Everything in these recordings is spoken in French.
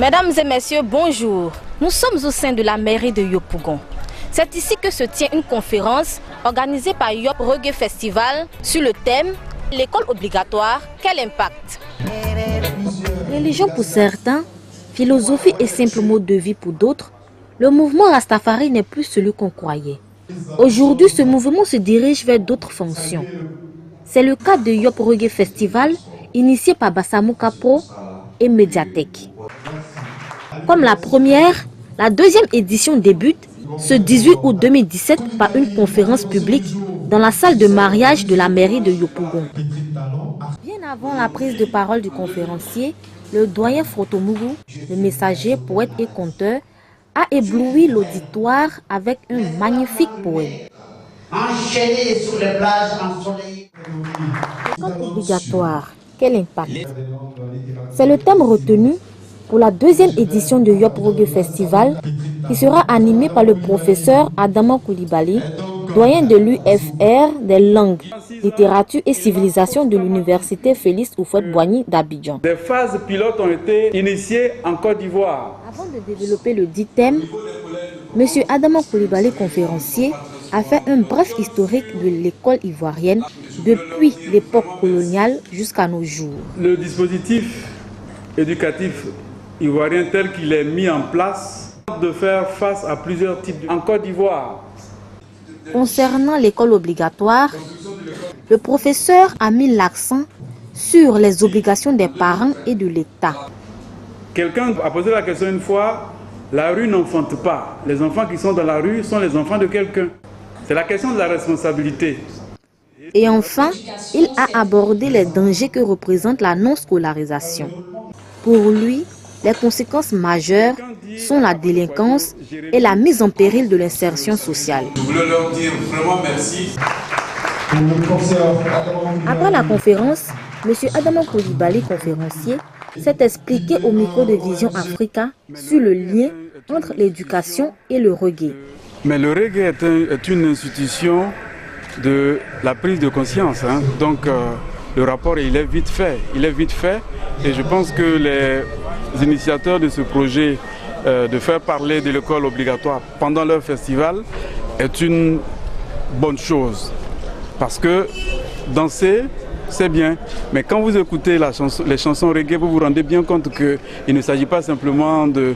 Mesdames et messieurs, bonjour. Nous sommes au sein de la mairie de Yopougon. C'est ici que se tient une conférence organisée par Yop Reggae Festival sur le thème « L'école obligatoire, quel impact ?» Religion pour certains, philosophie et simple mode de vie pour d'autres, le mouvement Rastafari n'est plus celui qu'on croyait. Aujourd'hui, ce mouvement se dirige vers d'autres fonctions. C'est le cas de Yop Reggae Festival, initié par Bassamouka Pro et Mediatek. Comme la première, la deuxième édition débute ce 18 août 2017 par une conférence publique dans la salle de mariage de la mairie de Yopougon. Bien avant la prise de parole du conférencier, le doyen Frotomougou, le messager, poète et conteur, a ébloui l'auditoire avec un magnifique poème. Enchaîné sur les plages ensoleillées. L'école obligatoire, quel impact? C'est le thème retenu pour la deuxième édition de Yop Reggae Festival qui sera animée par le professeur Adama Koulibaly, doyen de l'UFR des langues, littérature et civilisation de l'université Félix Houphouët-Boigny d'Abidjan. Des phases pilotes ont été initiées en Côte d'Ivoire. Avant de développer le dit thème, M. Adama Koulibaly, conférencier, a fait un bref historique de l'école ivoirienne depuis l'époque coloniale jusqu'à nos jours. Le dispositif éducatif ivoirien tel qu'il est mis en place de faire face à plusieurs types en Côte d'Ivoire. Concernant l'école obligatoire, le professeur a mis l'accent sur les obligations des parents et de l'État. Quelqu'un a posé la question une fois, la rue n'enfante pas. Les enfants qui sont dans la rue sont les enfants de quelqu'un. C'est la question de la responsabilité. Et enfin, il a abordé les dangers que représente la non-scolarisation. Pour lui, les conséquences majeures sont la délinquance et la mise en péril de l'insertion sociale. Je voulais leur dire vraiment merci. Après la conférence, M. Adama Koulibaly, conférencier, s'est expliqué au micro de Vision Africa sur le lien entre l'éducation et le reggae. Mais le reggae est une institution de la prise de conscience. Donc le rapport il est vite fait. Et je pense que les initiateurs de ce projet de faire parler de l'école obligatoire pendant leur festival est une bonne chose. Parce que danser, c'est bien, mais quand vous écoutez les chansons reggae, vous vous rendez bien compte qu'il ne s'agit pas simplement de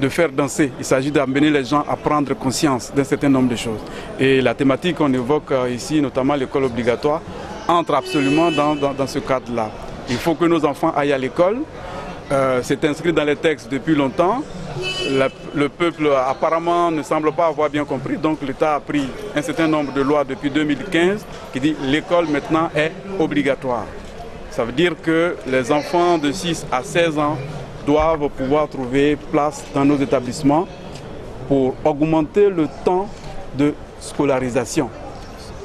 faire danser, il s'agit d'amener les gens à prendre conscience d'un certain nombre de choses. Et la thématique qu'on évoque ici, notamment l'école obligatoire, entre absolument dans ce cadre-là. Il faut que nos enfants aillent à l'école, c'est inscrit dans les textes depuis longtemps. Le peuple apparemment ne semble pas avoir bien compris, donc l'État a pris un certain nombre de lois depuis 2015 qui dit l'école maintenant est obligatoire. Ça veut dire que les enfants de 6 à 16 ans doivent pouvoir trouver place dans nos établissements pour augmenter le temps de scolarisation,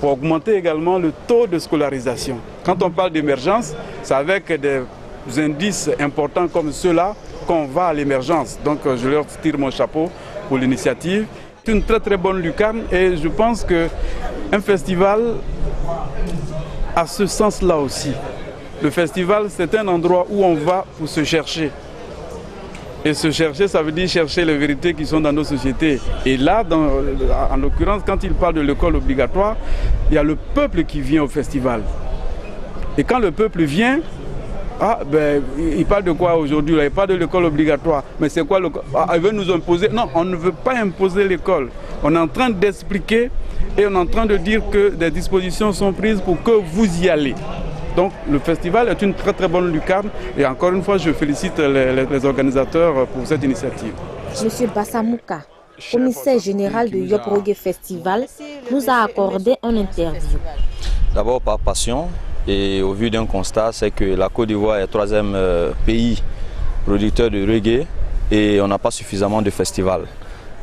pour augmenter également le taux de scolarisation. Quand on parle d'émergence, c'est avec des indices importants comme ceux-là qu'on va à l'émergence. Donc je leur tire mon chapeau pour l'initiative. C'est une très très bonne lucarne et je pense qu'un festival a ce sens-là aussi. Le festival, c'est un endroit où on va pour se chercher. Et se chercher, ça veut dire chercher les vérités qui sont dans nos sociétés. Et là, en l'occurrence, quand il parle de l'école obligatoire, il y a le peuple qui vient au festival. Et quand le peuple vient, il parle de quoi aujourd'hui? Il parle de l'école obligatoire. Mais c'est quoi il veut nous imposer? Non, on ne veut pas imposer l'école. On est en train d'expliquer et on est en train de dire que des dispositions sont prises pour que vous y allez. Donc le festival est une très très bonne lucarne et encore une fois je félicite les organisateurs pour cette initiative. Monsieur Bassamouka, commissaire général de Yop Reggae Festival, nous a accordé un interview. D'abord par passion et au vu d'un constat, c'est que la Côte d'Ivoire est le troisième pays producteur de reggae et on n'a pas suffisamment de festivals.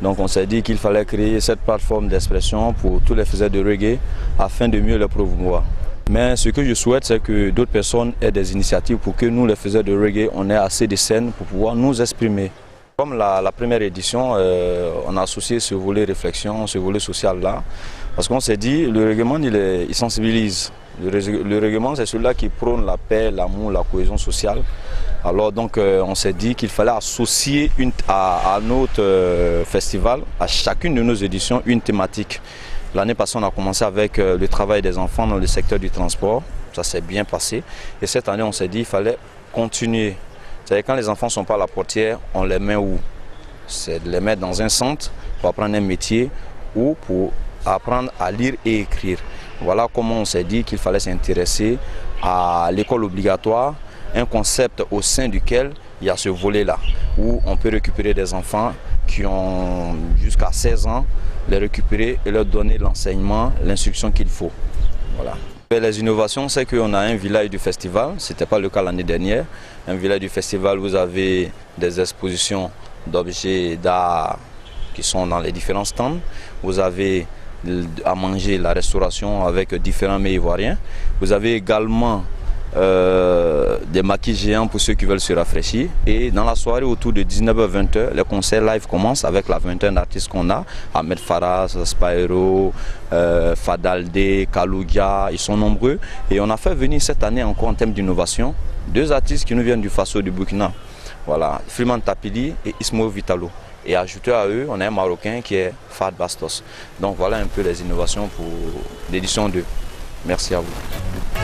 Donc on s'est dit qu'il fallait créer cette plateforme d'expression pour tous les faiseurs de reggae afin de mieux les promouvoir. Mais ce que je souhaite, c'est que d'autres personnes aient des initiatives pour que nous, les faiseurs de reggae, on ait assez de scènes pour pouvoir nous exprimer. Comme la première édition, on a associé ce volet réflexion, ce volet social-là, parce qu'on s'est dit, le règlement, il sensibilise. Le règlement, c'est celui-là qui prône la paix, l'amour, la cohésion sociale. Alors donc on s'est dit qu'il fallait associer à notre festival, à chacune de nos éditions, une thématique. L'année passée, on a commencé avec le travail des enfants dans le secteur du transport. Ça s'est bien passé. Et cette année, on s'est dit qu'il fallait continuer. C'est-à-dire quand les enfants ne sont pas à la portière, on les met où? C'est de les mettre dans un centre pour apprendre un métier ou pour apprendre à lire et écrire. Voilà comment on s'est dit qu'il fallait s'intéresser à l'école obligatoire, un concept au sein duquel il y a ce volet-là, où on peut récupérer des enfants qui ont jusqu'à 16 ans, les récupérer et leur donner l'enseignement, l'instruction qu'il faut. Voilà. Les innovations, c'est qu'on a un village du festival, ce n'était pas le cas l'année dernière. Un village du festival, vous avez des expositions d'objets d'art qui sont dans les différents stands. Vous avez à manger, la restauration avec différents mets ivoiriens. Vous avez également des maquis géants pour ceux qui veulent se rafraîchir. Et dans la soirée, autour de 19h-20h, les concerts live commencent avec la vingtaine d'artistes qu'on a. Ahmed Farah, Spyro, Fadalde, Kalougia, ils sont nombreux. Et on a fait venir cette année encore en termes d'innovation 2 artistes qui nous viennent du Faso, du Burkina. Voilà, Freeman Tapili et Ismo Vitalo. Et ajouté à eux, on a un Marocain qui est Fad Bastos. Donc voilà un peu les innovations pour l'édition 2. Merci à vous.